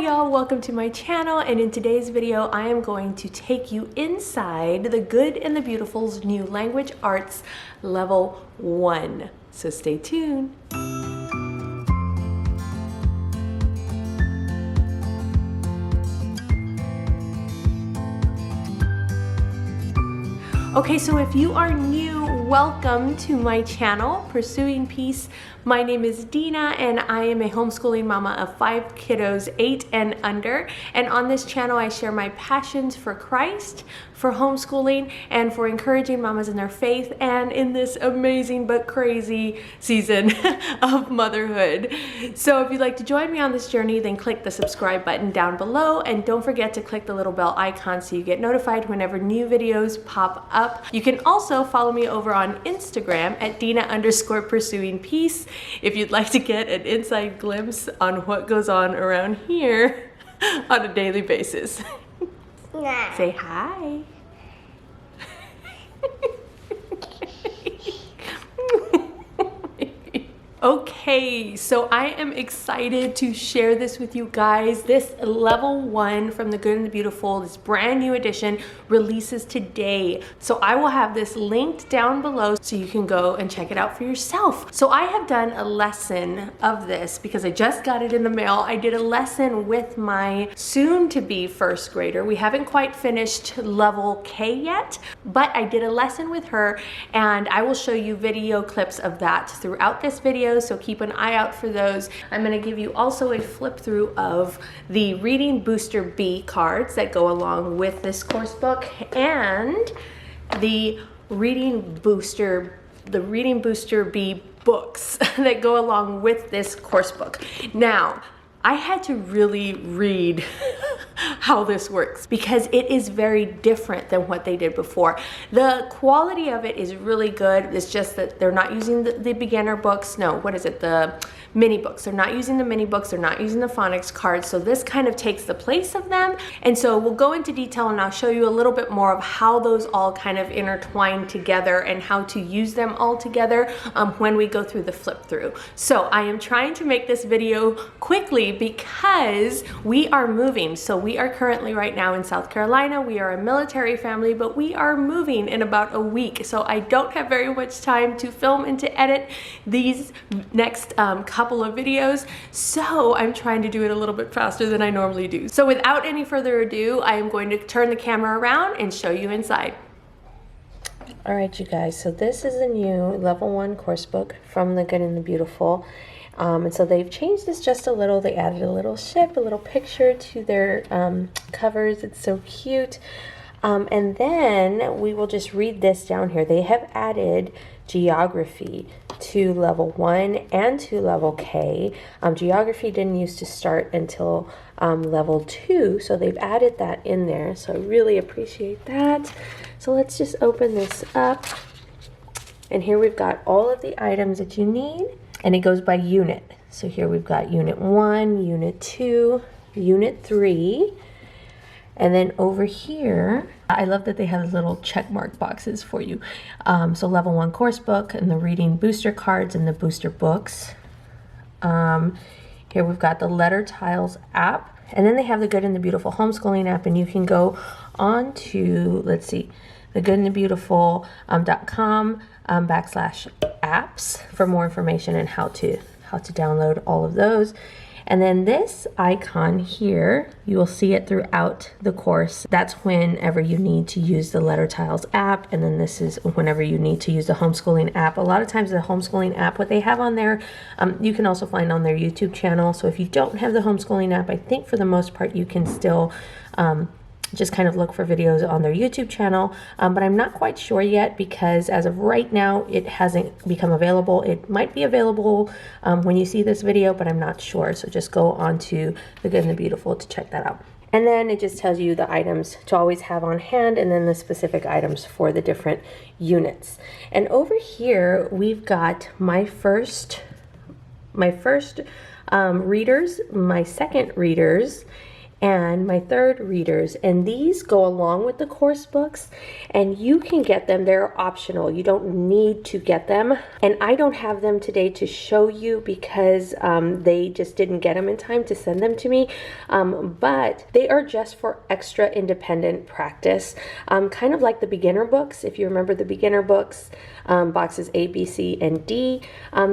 y'all, welcome to my channel, and in today's video I am going to take you inside the Good and the Beautiful's new language arts level 1. So stay tuned. Okay, so if you are new, welcome to my channel, Pursuing Peace. My name is Dina and I am a homeschooling mama of 5 kiddos, 8 and under. And on this channel, I share my passions for Christ, for homeschooling, and for encouraging mamas in their faith and in this amazing but crazy season of motherhood. So if you'd like to join me on this journey, then click the subscribe button down below, and don't forget to click the little bell icon so you get notified whenever new videos pop up. You can also follow me over on Instagram at Dina_pursuing_peace if you'd like to get an inside glimpse on what goes on around here on a daily basis. Nah. Say hi. Okay, so I am excited to share this with you guys. This level 1 from the Good and the Beautiful, this brand new edition, releases today. So I will have this linked down below so you can go and check it out for yourself. So I have done a lesson of this because I just got it in the mail. I did a lesson with my soon-to-be first grader. We haven't quite finished level K yet, but I did a lesson with her, and I will show you video clips of that throughout this video. So keep an eye out for those. I'm going to give you also a flip through of the Reading Booster B cards that go along with this course book, and the Reading Booster B books that go along with this course book. Now, I had to really read how this works because it is very different than what they did before. The quality of it is really good. It's just that they're not using the beginner books. No, what is it? The mini books. They're not using the mini books. They're not using the phonics cards. So this kind of takes the place of them. And so we'll go into detail and I'll show you a little bit more of how those all kind of intertwine together and how to use them all together when we go through the flip through. So I am trying to make this video quickly because we are moving. So we are currently right now in South Carolina. We are a military family, but we are moving in about a week. So I don't have very much time to film and to edit these next couple of videos. So I'm trying to do it a little bit faster than I normally do. So without any further ado, I am going to turn the camera around and show you inside. All right, you guys, so this is a new level 1 course book from the Good and the Beautiful. And so they've changed this just a little. They added a little ship, a little picture to their covers. It's so cute. And then we will just read this down here. They have added geography to level 1 and to level K. Geography didn't used to start until level 2, so they've added that in there. So I really appreciate that. So let's just open this up. And here we've got all of the items that you need. And it goes by unit. So here we've got unit 1, unit 2, unit 3. And then over here, I love that they have little check mark boxes for you. So level 1 course book and the reading booster cards and the booster books. Here we've got the Letter Tiles app. And then they have the Good and the Beautiful homeschooling app. And you can go on to, let's see, thegoodandthebeautiful.com /apps for more information and how to download all of those. And then this icon here, you will see it throughout the course. That's whenever you need to use the Letter Tiles app, and then this is whenever you need to use the homeschooling app. A lot of times the homeschooling app, what they have on there, you can also find on their YouTube channel. So if you don't have the homeschooling app, I think for the most part you can still just kind of look for videos on their YouTube channel, but I'm not quite sure yet because as of right now it hasn't become available. It might be available when you see this video, but I'm not sure. So just go on to the Good and the Beautiful to check that out. And then it just tells you the items to always have on hand, and then the specific items for the different units. And over here we've got my first readers, my second readers, and my third readers, and these go along with the course books, and you can get them. They're optional. You don't need to get them, and I don't have them today to show you because they just didn't get them in time to send them to me, but they are just for extra independent practice, kind of like the beginner books. If you remember the beginner books, boxes A, B, C, and D,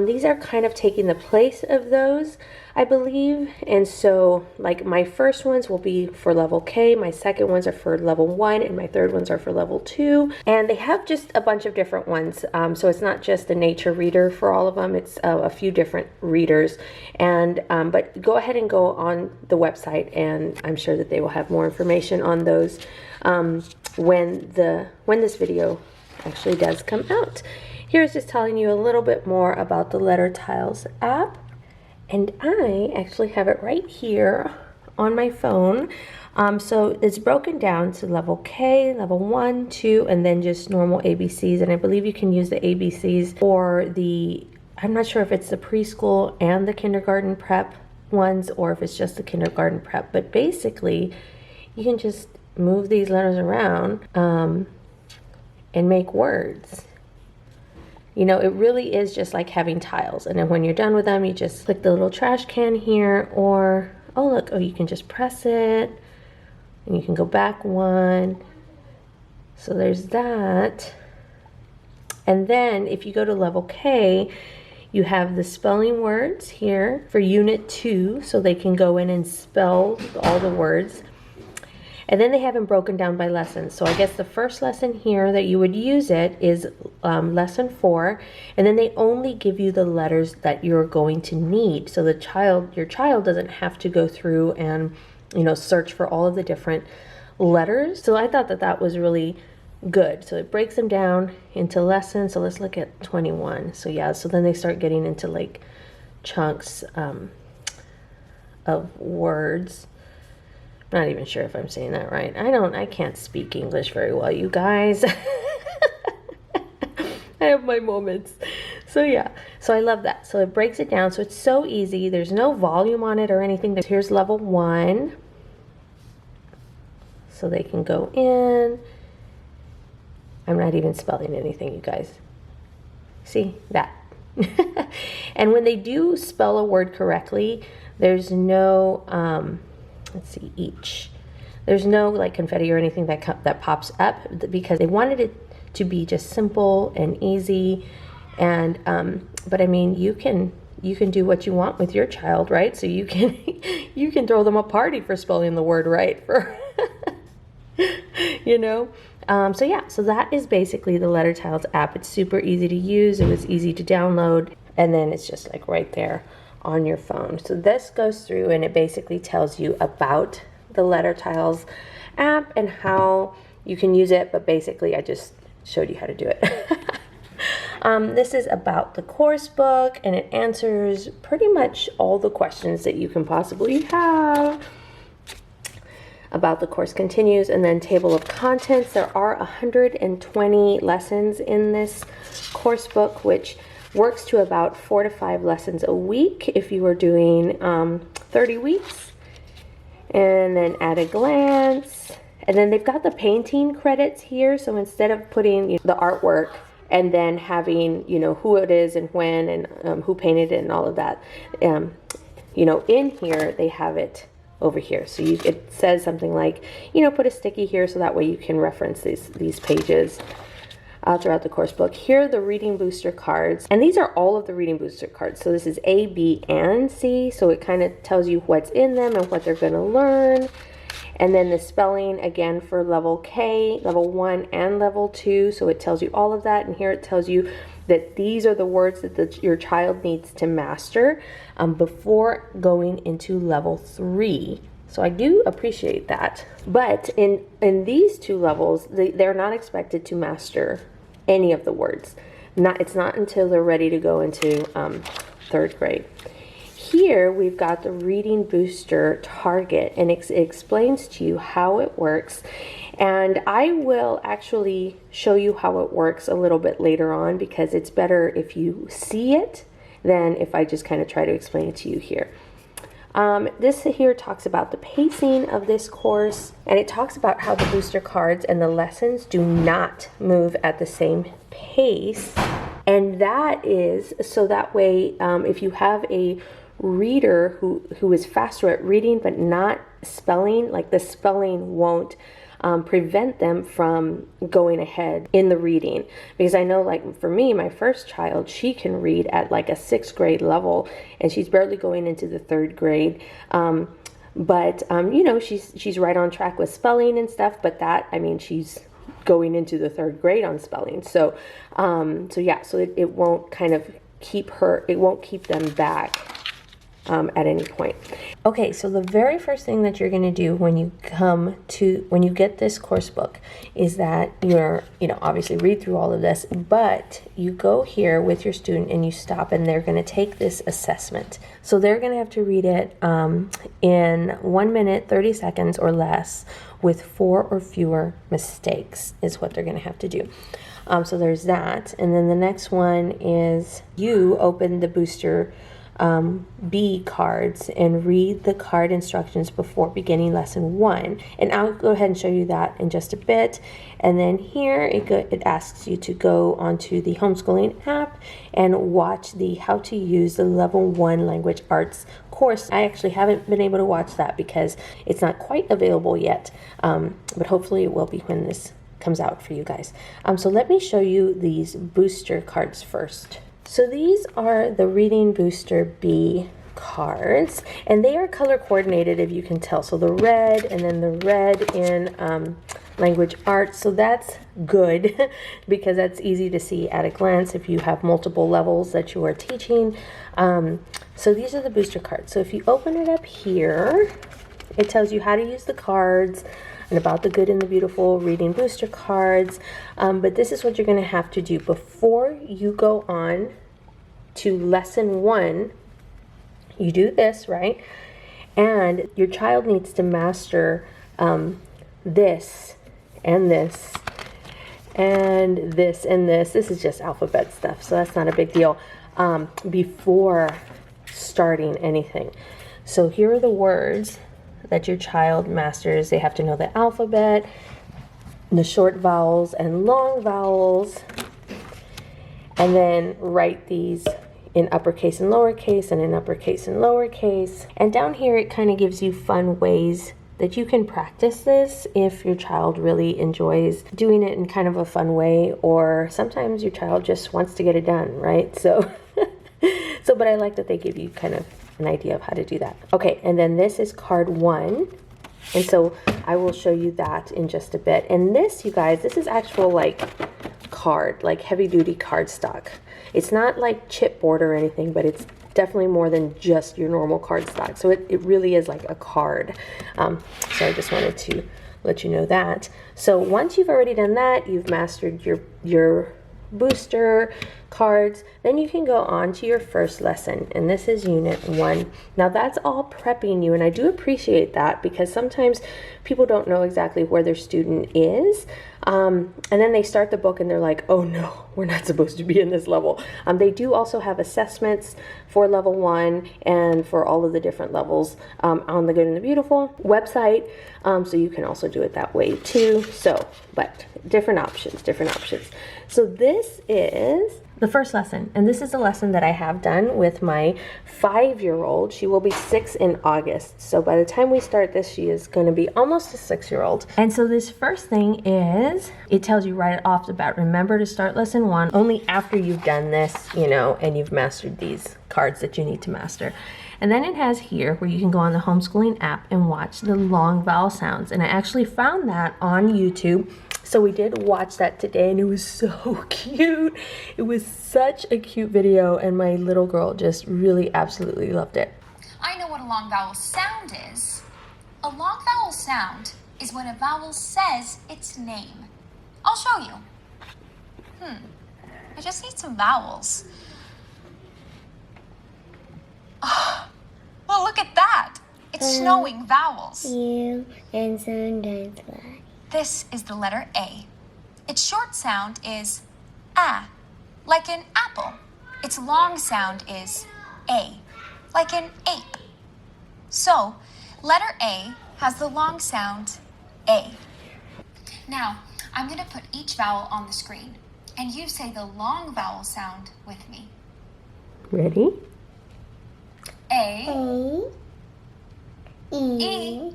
these are kind of taking the place of those, I believe. And so like my first ones will be for level K, my second ones are for level 1, and my third ones are for level 2. And they have just a bunch of different ones. So it's not just a nature reader for all of them, it's a few different readers. And but go ahead and go on the website, and I'm sure that they will have more information on those when this video actually does come out. Here's just telling you a little bit more about the Letter Tiles app. And I actually have it right here on my phone. So it's broken down to level K, level 1, 2, and then just normal ABCs. And I believe you can use the ABCs for the, I'm not sure if it's the preschool and the kindergarten prep ones, or if it's just the kindergarten prep. But basically, you can just move these letters around and make words. You know, it really is just like having tiles. And then when you're done with them, you just click the little trash can here, or, oh look, oh, you can just press it and you can go back one. So there's that. And then if you go to level K, you have the spelling words here for unit 2, so they can go in and spell all the words. And then they have them broken down by lessons. So I guess the first lesson here that you would use it is lesson 4. And then they only give you the letters that you're going to need. So your child doesn't have to go through and, you know, search for all of the different letters. So I thought that that was really good. So it breaks them down into lessons. So let's look at 21. So yeah, so then they start getting into like chunks of words. Not even sure if I'm saying that right. I can't speak English very well, you guys. I have my moments. So yeah, so I love that. So it breaks it down. So it's so easy. There's no volume on it or anything. Here's level 1. So they can go in. I'm not even spelling anything, you guys. See that? And when they do spell a word correctly, there's no, let's see, each. There's no like confetti or anything that pops up, because they wanted it to be just simple and easy. And but I mean, you can do what you want with your child, right? So you can throw them a party for spelling the word right, for you know. So yeah, so that is basically the Letter Tiles app. It's super easy to use. It was easy to download, and then it's just like right there on your phone. So this goes through and it basically tells you about the Letter Tiles app and how you can use it, but basically I just showed you how to do it. This is about the course book, and it answers pretty much all the questions that you can possibly have about the course continues. And then table of contents. There are 120 lessons in this course book, which works to about 4 to 5 lessons a week if you are doing 30 weeks. And then at a glance, and then they've got the painting credits here. So instead of putting the artwork and then having, you know, who it is and when and who painted it and all of that, you know, in here they have it over here. So it says something like, you know, put a sticky here so that way you can reference these pages throughout the course book. Here are the reading booster cards, and these are all of the reading booster cards. So this is A, B, and C, so it kind of tells you what's in them and what they're going to learn. And then the spelling again for level K, level 1 and level 2, so it tells you all of that. And here it tells you that these are the words that your child needs to master before going into level 3. So I do appreciate that. But in these 2 levels, they're not expected to master any of the words. It's not until they're ready to go into 3rd grade. Here we've got the reading booster target, and it explains to you how it works. And I will actually show you how it works a little bit later on, because it's better if you see it than if I just kind of try to explain it to you here. This here talks about the pacing of this course, and it talks about how the booster cards and the lessons do not move at the same pace. And that is so that way, if you have a reader who is faster at reading but not spelling, like the spelling won't prevent them from going ahead in the reading. Because I know, like for me, my first child, she can read at like a 6th grade level, and she's barely going into the 3rd grade. But you know, she's right on track with spelling and stuff. But that, I mean, she's going into the 3rd grade on spelling. So yeah, so it won't kind of keep her, it won't keep them back at any point. Okay, so the very first thing that you're going to do when you get this course book is that you're, you know, obviously read through all of this, but you go here with your student and you stop, and they're going to take this assessment. So they're going to have to read it in 1 minute, 30 seconds or less with 4 or fewer mistakes is what they're going to have to do. So there's that. And then the next one is you open the booster B cards and read the card instructions before beginning lesson 1. And I'll go ahead and show you that in just a bit. And then here it asks you to go onto the homeschooling app and watch the how to use the level 1 language arts course. I actually haven't been able to watch that because it's not quite available yet, but hopefully it will be when this comes out for you guys. So let me show you these booster cards first. So these are the Reading Booster B cards, and they are color coordinated, if you can tell. So the red, and then the red in language arts. So that's good because that's easy to see at a glance if you have multiple levels that you are teaching. So these are the booster cards. So if you open it up here, it tells you how to use the cards and about the good and the beautiful reading booster cards. But this is what you're going to have to do before you go on to lesson 1. You do this, right? And your child needs to master this and this and this and this. This is just alphabet stuff, so that's not a big deal before starting anything. So here are the words that your child masters. They have to know the alphabet, the short vowels and long vowels, and then write these in uppercase and lowercase and in uppercase and lowercase. And down here it kind of gives you fun ways that you can practice this if your child really enjoys doing it in kind of a fun way, or sometimes your child just wants to get it done, right? So but I like that they give you kind of an idea of how to do that. Okay, and then this is card 1. And so I will show you that in just a bit. And this, you guys, this is actual like card, like heavy duty card stock. It's not like chipboard or anything, but it's definitely more than just your normal card stock. So it really is like a card. So I just wanted to let you know that. So once you've already done that, you've mastered your booster cards, then you can go on to your first lesson, and this is unit 1. Now that's all prepping you, and I do appreciate that because sometimes people don't know exactly where their student is, and then they start the book and they're like, oh no, we're not supposed to be in this level. They do also have assessments for level 1 and for all of the different levels on the Good and the Beautiful website, so you can also do it that way too. So, but different options. So this is the first lesson, and this is a lesson that I have done with my 5-year-old. She will be 6 in August. So by the time we start this, she is going to be almost a 6-year-old. And so this first thing is, it tells you right off the bat, remember to start lesson 1 only after you've done this, you know, and you've mastered these cards that you need to master. And then it has here where you can go on the homeschooling app and watch the long vowel sounds. And I actually found that on YouTube. So we did watch that today, and it was so cute. It was such a cute video, and my little girl just really absolutely loved it. I know what a long vowel sound is. A long vowel sound is when a vowel says its name. I'll show you. I just need some vowels. Oh, well, look at that. It's snowing vowels. You and sometimes fly. This is the letter A. Its short sound is A, like an apple. Its long sound is A, like an ape. So, letter A has the long sound A. Now, I'm going to put each vowel on the screen, and you say the long vowel sound with me. Ready? A, A, E,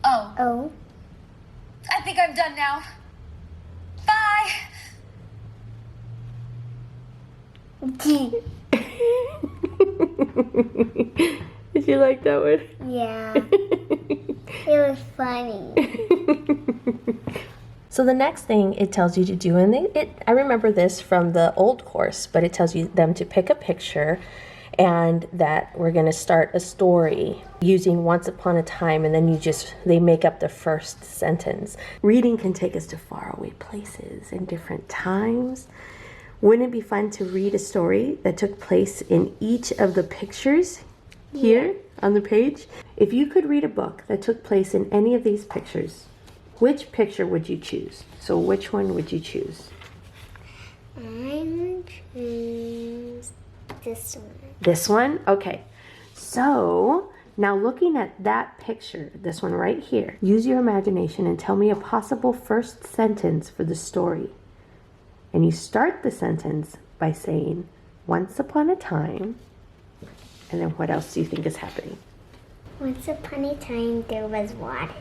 O. O, I think I'm done now. Bye! G. Did you like that one? Yeah. It was funny. So the next thing it tells you to do, and I remember this from the old course, but it tells you them to pick a picture and that we're going to start a story using once upon a time, and then they make up the first sentence. Reading can take us to faraway places and different times. Wouldn't it be fun to read a story that took place in each of the pictures here on the page? If you could read a book that took place in any of these pictures, which picture would you choose? So which one would you choose? I'm choose this one. This one? Okay. So now looking at that picture, this one right here, use your imagination and tell me a possible first sentence for the story. And you start the sentence by saying, once upon a time, and then what else do you think is happening? Once upon a time, there was water.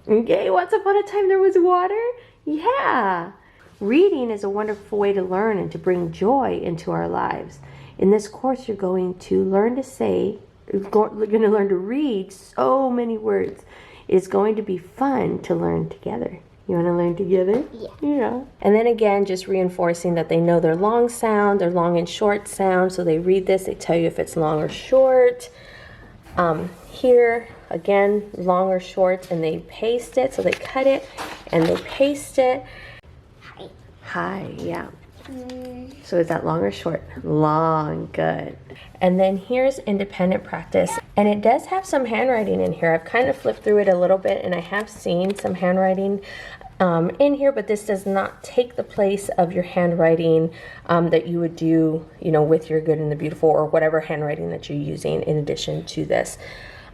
Okay, once upon a time there was water? Yeah. Reading is a wonderful way to learn and to bring joy into our lives. In this course, you're going to learn to learn to read so many words. It's going to be fun to learn together. You want to learn together? Yeah. And then again, just reinforcing that they know their long sound, their long and short sound. So they read this, they tell you if it's long or short. Here, again, long or short, and they paste it. So they cut it and they paste it. Hi, yeah. So is that long or short? Long, good. And then here's independent practice. And it does have some handwriting in here. I've kind of flipped through it a little bit and I have seen some handwriting in here, but this does not take the place of your handwriting that you would do, with your Good and the Beautiful or whatever handwriting that you're using in addition to this.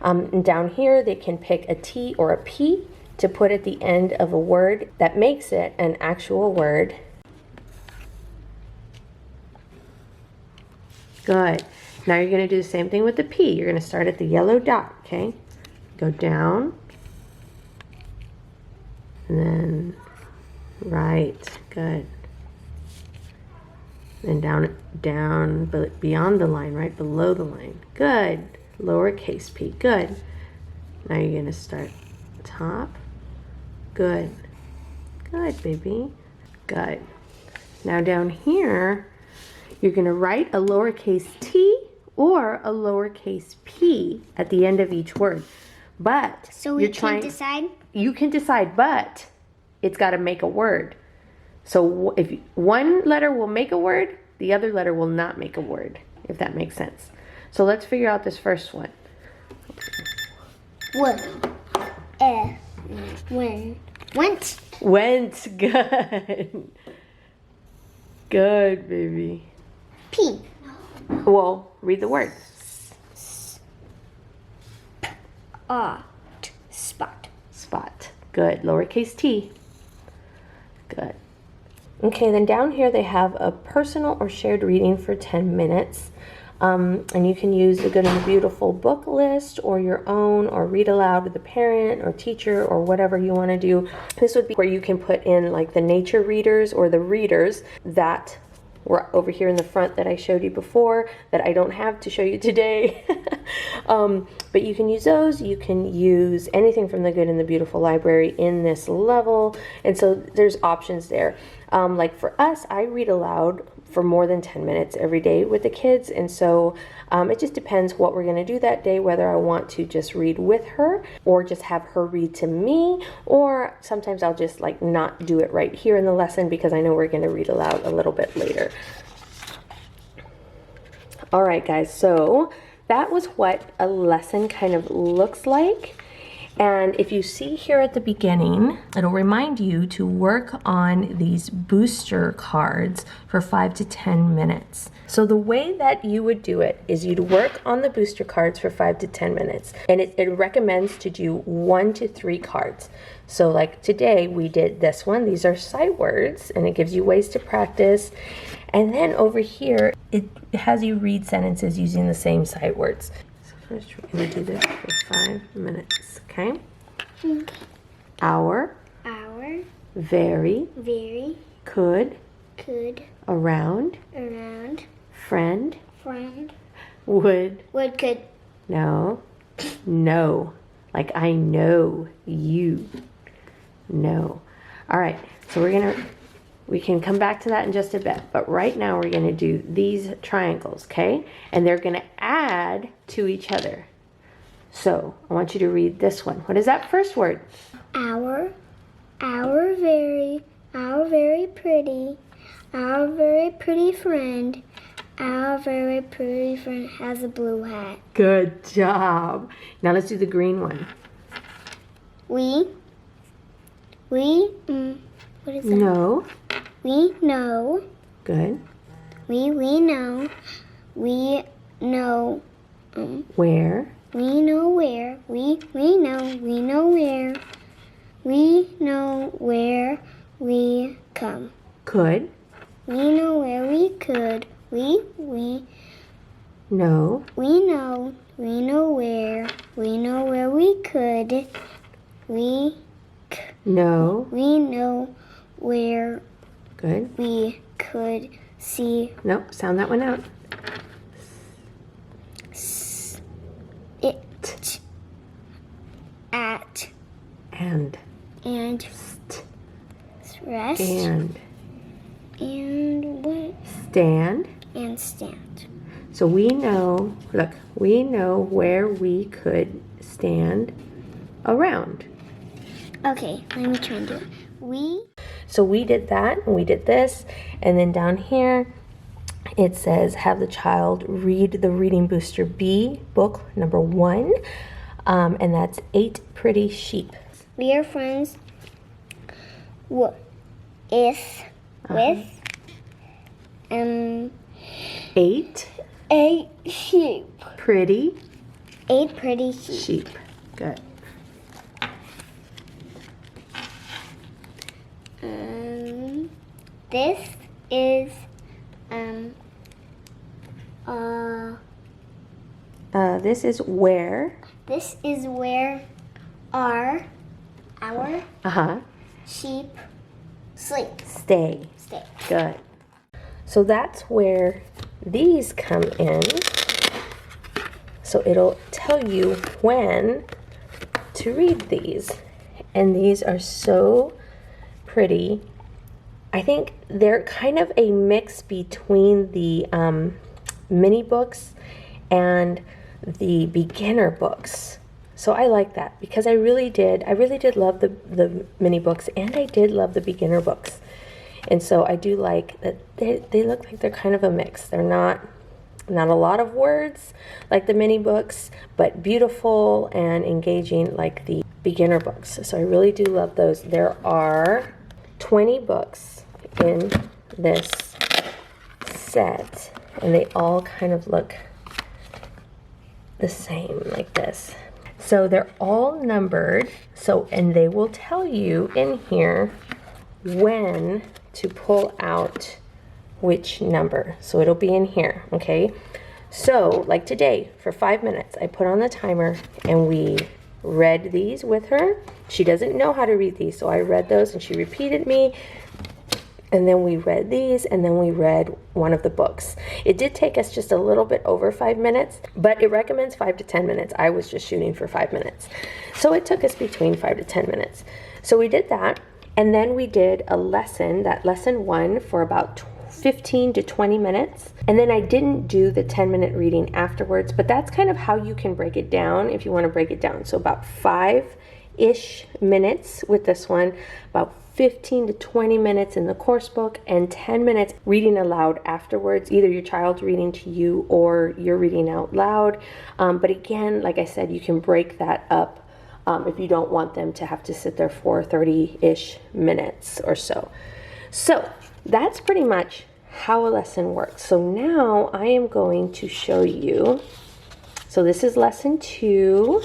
And down here, they can pick a T or a P to put at the end of a word that makes it an actual word. Good. Now you're going to do the same thing with the P. You're going to start at the yellow dot, okay? Go down. And then right. Good. And down beyond the line, right below the line. Good. Lowercase p. Good. Now you're going to start top. Good. Good, baby. Good. Now down here, you're going to write a lowercase t or a lowercase p at the end of each word. But So we can decide? You can decide, but it's got to make a word. So if one letter will make a word, the other letter will not make a word, if that makes sense. So let's figure out this first one. Went. Went. Good. Good, baby. P. Well, read the word. Spot. Spot. Good. Lowercase t. Good. Okay, then down here they have a personal or shared reading for 10 minutes. And you can use the Good and the Beautiful book list or your own, or read aloud with a parent or teacher or whatever you want to do. This would be where you can put in like the nature readers or the readers that were over here in the front that I showed you before that I don't have to show you today. But you can use those. You can use anything from the Good and the Beautiful library in this level. And so there's options there. Like for us, I read aloud for more than 10 minutes every day with the kids. And so it just depends what we're going to do that day, whether I want to just read with her or just have her read to me, or sometimes I'll just like not do it right here in the lesson because I know we're going to read aloud a little bit later. All right, guys, so that was what a lesson kind of looks like. And if you see here at the beginning, it'll remind you to work on these booster cards for 5 to 10 minutes. So the way that you would do it is you'd work on the booster cards for 5 to 10 minutes. And it recommends to do 1 to 3 cards. So like today we did this one. These are sight words and it gives you ways to practice. And then over here, it has you read sentences using the same sight words. So first we're going to do this for 5 minutes, okay? Hour. Hour. Very. Very. Could. Could. Around. Around. Friend. Friend. Would. Would. Could. No. No. Like I know you. No. All right. So we can come back to that in just a bit. But right now we're gonna do these triangles, okay? And they're gonna add to each other. So I want you to read this one. What is that first word? Our very pretty, our very pretty friend, our very pretty friend has a blue hat. Good job. Now let's do the green one. We, what is that? No. We know, Good. we know, we know, Where? we know where, we know where, we know where we come. Could. We know where we could, we No. know where we could, No. we know where Good. we could see Nope. Sound that one out. it at And. and rest And. and what Stand. and stand. So we know, look, we know where we could stand around. Okay, let me try and do it. So we did that, and we did this, and then down here it says have the child read the Reading Booster B book number 1, and that's 8 Pretty Sheep. We are friends with 8 8 sheep. pretty 8 pretty sheep. sheep. Good. This is This is where. this is where our sheep sleep. Stay. Stay. Good. So that's where these come in. So it'll tell you when to read these. And these are so pretty. I think they're kind of a mix between the mini books and the beginner books. So I like that because I really did love the mini books, and I did love the beginner books. And so I do like that they look like they're kind of a mix. They're not a lot of words like the mini books, but beautiful and engaging like the beginner books. So I really do love those. There are 20 books in this set, and they all kind of look the same like this. So they're all numbered, and they will tell you in here when to pull out which number. So it'll be in here, okay? So like today, for 5 minutes, I put on the timer and we read these with her. She doesn't know how to read these, so I read those and she repeated me. And then we read these, and then we read one of the books. It did take us just a little bit over 5 minutes, but it recommends 5 to 10 minutes. I was just shooting for 5 minutes. So it took us between 5 to 10 minutes. So we did that, and then we did a lesson, that lesson 1, for about 15 to 20 minutes. And then I didn't do the 10-minute reading afterwards, but that's kind of how you can break it down if you want to break it down. So about 5-ish minutes with this one, about 15 to 20 minutes in the course book, and 10 minutes reading aloud afterwards, either your child's reading to you or you're reading out loud. But again, like I said, you can break that up if you don't want them to have to sit there for 30-ish minutes or so. So that's pretty much how a lesson works. So now I am going to show you. So this is lesson 2.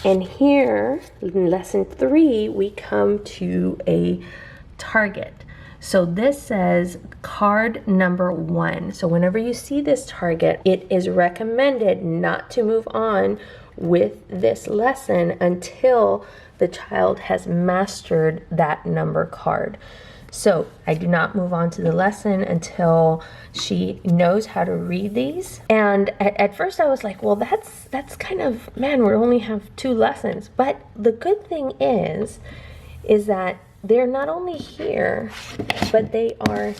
And here in lesson 3, we come to a target. So this says card number 1. So whenever you see this target, it is recommended not to move on with this lesson until the child has mastered that number card. So I do not move on to the lesson until she knows how to read these. And at first I was like, well, that's kind of, man, we only have 2 lessons. But the good thing is that they're not only here, but they are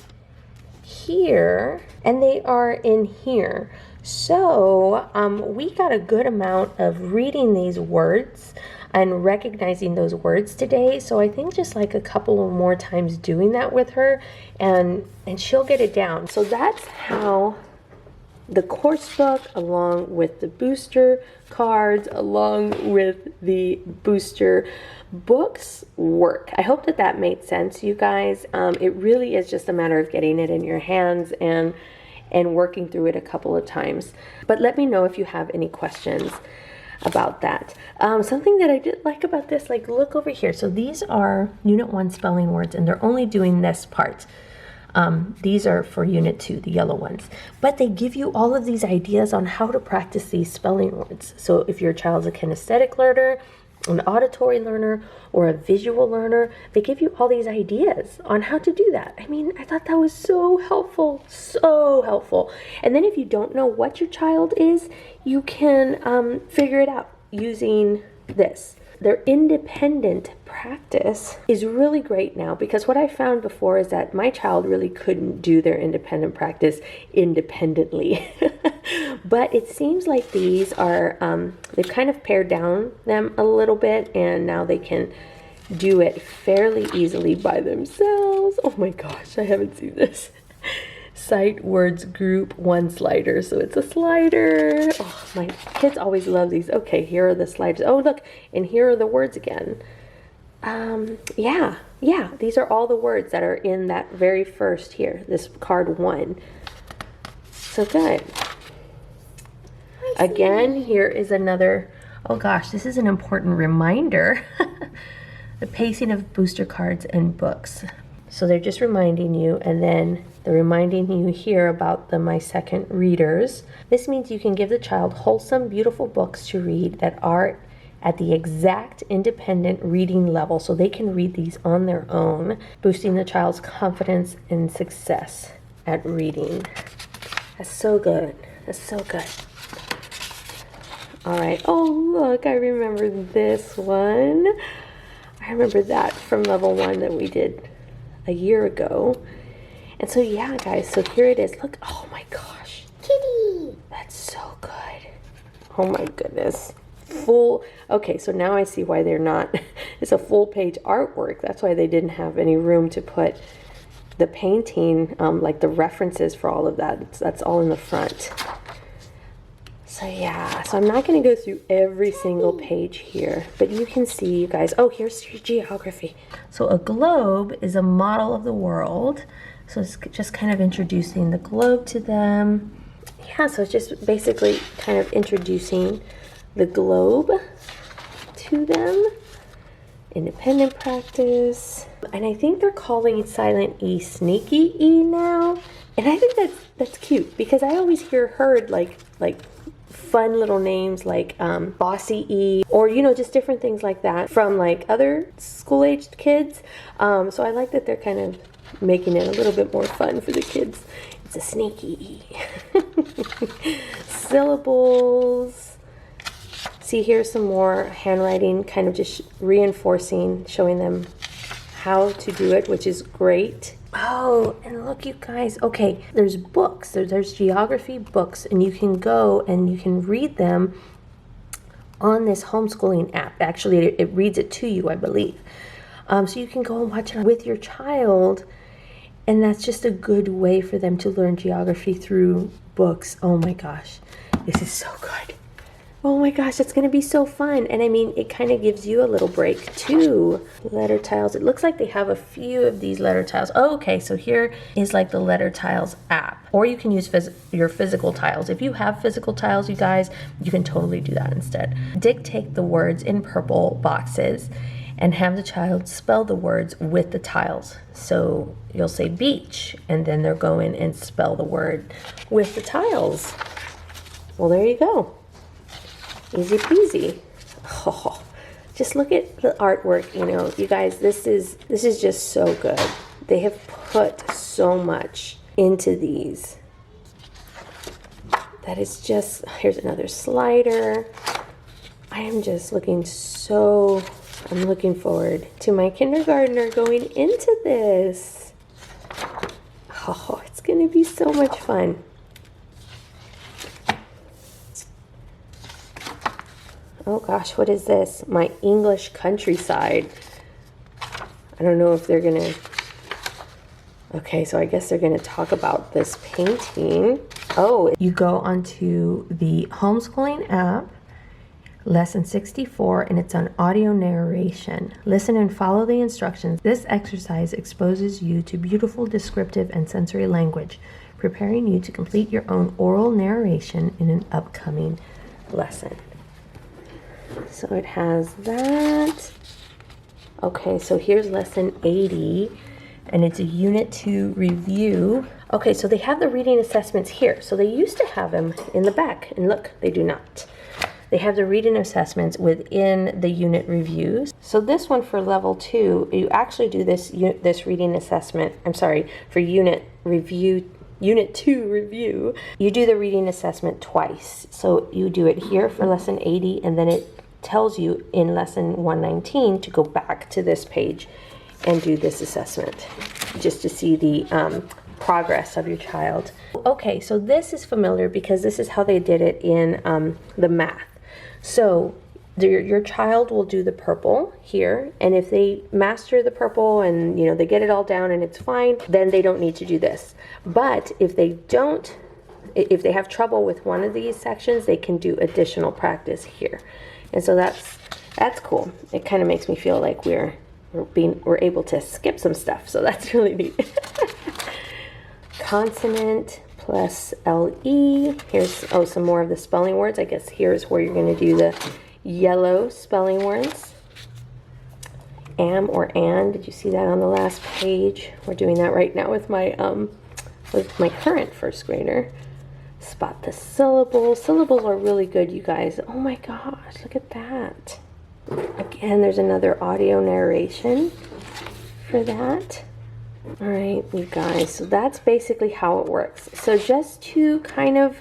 here and they are in here. So we got a good amount of reading these words and recognizing those words today. So I think just like a couple of more times doing that with her and she'll get it down. So that's how the course book, along with the booster cards, along with the booster books work. I hope that made sense, you guys. It really is just a matter of getting it in your hands and working through it a couple of times. But let me know if you have any questions about that. Something that I did like about this, like look over here. So these are Unit 1 spelling words, and they're only doing this part. These are for Unit 2, the yellow ones. But they give you all of these ideas on how to practice these spelling words. So if your child's a kinesthetic learner, an auditory learner, or a visual learner, they give you all these ideas on how to do that. I mean, I thought that was so helpful, so helpful. And then if you don't know what your child is, you can figure it out using this. Their independent practice is really great now, because what I found before is that my child really couldn't do their independent practice independently. But it seems like these are, they've kind of pared down them a little bit, and now they can do it fairly easily by themselves. Oh my gosh, I haven't seen this. Sight words group 1 slider. So it's a slider. Oh, my kids always love these. Okay, here are the sliders. Oh, look, and here are the words again. Yeah, these are all the words that are in that very first here, this card 1. So good. Again, here is another, oh gosh, this is an important reminder. The pacing of booster cards and books. So they're just reminding you, and then they're reminding you here about the My Second readers. This means you can give the child wholesome, beautiful books to read that are at the exact independent reading level, so they can read these on their own, boosting the child's confidence and success at reading. That's so good. That's so good. All right. Oh, look, I remember this one. I remember that from level 1 that we did a year ago. And so yeah, guys, so here it is. Look, oh my gosh, Kitty. that's so good. Oh my goodness. Full, okay, so now I see why they're not, it's a full page artwork. That's why they didn't have any room to put the painting, like the references for all of that. That's all in the front. So yeah, so I'm not going to go through every single page here, but you can see, you guys, oh, here's your geography. So a globe is a model of the world. So it's just kind of introducing the globe to them. Yeah, so it's just basically kind of introducing the globe to them. Independent practice. And I think they're calling silent E sneaky E now. And I think that's cute, because I always heard like fun little names like Bossy E, or just different things like that from like other school-aged kids. So I like that they're kind of making it a little bit more fun for the kids. It's a sneaky E. Syllables. See, here's some more handwriting, kind of just reinforcing, showing them how to do it, which is great. Oh, and look, you guys, okay, there's books, there's geography books, and you can go and you can read them on this homeschooling app. Actually, it reads it to you, I believe. So you can go and watch it with your child, and that's just a good way for them to learn geography through books. Oh my gosh, this is so good. Oh my gosh, it's gonna be so fun. And I mean, it kind of gives you a little break too. Letter tiles. It looks like they have a few of these letter tiles. Oh, okay, so here is like the letter tiles app. Or you can use your physical tiles. If you have physical tiles, you guys, you can totally do that instead. Dictate the words in purple boxes and have the child spell the words with the tiles. So you'll say beach, and then they'll go in and spell the word with the tiles. Well, there you go. Easy peasy. Oh, just look at the artwork, you know, you guys, this is just so good. They have put so much into these. That is just, here's another slider. I am just I'm looking forward to my kindergartner going into this. Oh, it's gonna be so much fun. Oh gosh, what is this? My English countryside. I don't know if they're gonna... Okay, so I guess they're gonna talk about this painting. Oh, you go onto the homeschooling app, lesson 64, and it's on audio narration. Listen and follow the instructions. This exercise exposes you to beautiful descriptive and sensory language, preparing you to complete your own oral narration in an upcoming lesson. So it has that. Okay, so here's lesson 80, and it's a unit 2 review. Okay, so they have the reading assessments here. So they used to have them in the back, and look, they do not. They have the reading assessments within the unit reviews. So this one for level 2, you actually do this reading assessment, for unit 2 review. You do the reading assessment twice. So you do it here for lesson 80, and then it tells you in lesson 119 to go back to this page and do this assessment, just to see the progress of your child. Okay, so this is familiar because this is how they did it in the math. So your child will do the purple here, and if they master the purple and they get it all down and it's fine, then they don't need to do this. But if they have trouble with one of these sections, they can do additional practice here. And so that's cool. It kind of makes me feel like we're able to skip some stuff, so that's really neat. Consonant plus LE. Here's some more of the spelling words. I guess here's where you're going to do the yellow spelling words. Am or and. Did you see that on the last page? We're doing that right now with my current first grader. Spot the syllables. Syllables are really good, you guys. Oh my gosh, look at that. Again, there's another audio narration for that. All right, you guys, so that's basically how it works. So just to kind of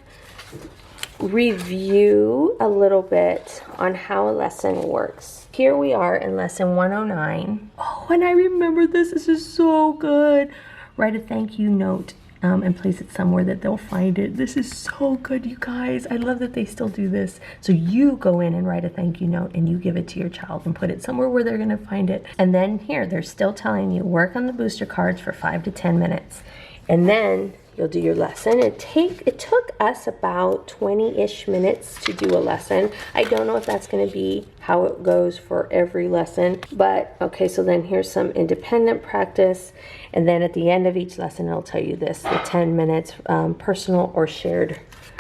review a little bit on how a lesson works. Here we are in lesson 109. Oh, and I remember this. This is so good. Write a thank you note and place it somewhere that they'll find it. This is so good, you guys. I love that they still do this. So you go in and write a thank you note and you give it to your child and put it somewhere where they're gonna find it. And then here, they're still telling you, work on the booster cards for 5 to 10 minutes. And then you'll do your lesson. It took us about 20-ish minutes to do a lesson. I don't know if that's gonna be how it goes for every lesson, but okay, so then here's some independent practice. And then at the end of each lesson, it'll tell you this, the 10 minutes personal or shared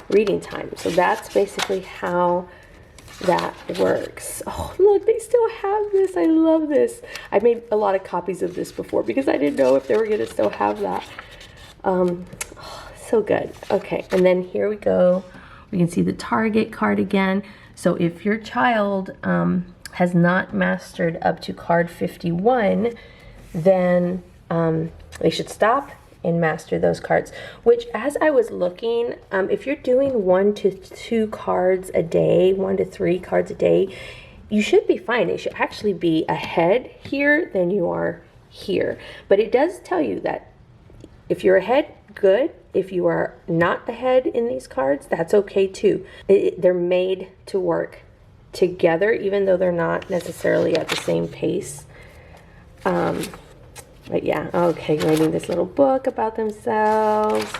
reading time. So that's basically how that works. Oh, look, they still have this. I love this. I made a lot of copies of this before because I didn't know if they were gonna still have that. So good. Okay, and then here we go. We can see the target card again. So if your child has not mastered up to card 51, then they should stop and master those cards. Which, as I was looking, if you're doing 1 to 2 cards a day, 1 to 3 cards a day, you should be fine. It should actually be ahead here than you are here. But it does tell you that if you're ahead, good. If you are not ahead in these cards, that's okay too. They're made to work together, even though they're not necessarily at the same pace. But yeah, okay, writing this little book about themselves.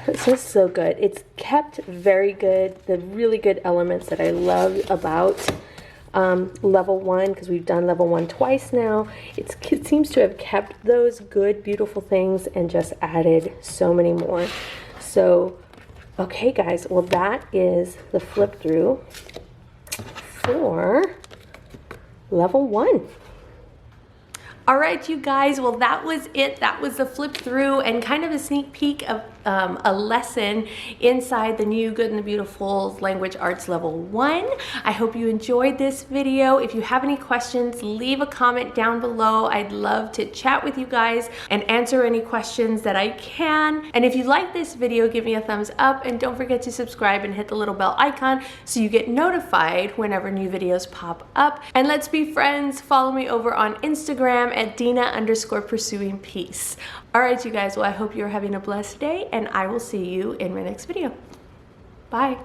This is so good. It's kept very good. The really good elements that I love about level 1, because we've done level 1 twice now. It seems to have kept those good, beautiful things and just added so many more. So, okay guys, well that is the flip through for level 1. All right, you guys, well, that was it. That was the flip through and kind of a sneak peek of a lesson inside the new Good and the Beautiful Language Arts Level 1. I hope you enjoyed this video. If you have any questions, leave a comment down below. I'd love to chat with you guys and answer any questions that I can. And if you like this video, give me a thumbs up and don't forget to subscribe and hit the little bell icon so you get notified whenever new videos pop up. And let's be friends. Follow me over on Instagram at Dina_pursuing peace. All right, you guys, well, I hope you're having a blessed day and I will see you in my next video. Bye.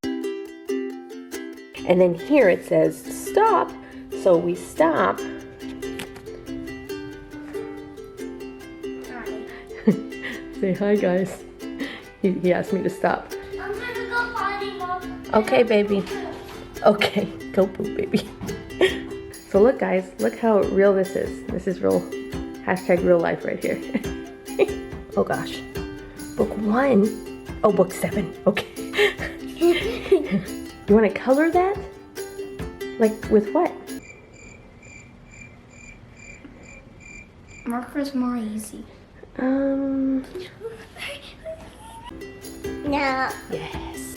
And then here it says stop, so we stop. Say hi, guys. He asked me to stop. I'm gonna go potty, Mom. Okay, baby. Okay, go poop, baby. So look, guys, look how real this is. This is real, #real life right here. Oh gosh. Book 1. Oh, book 7. Okay. You want to color that? Like with what? Marker's more easy. No. No. Yes.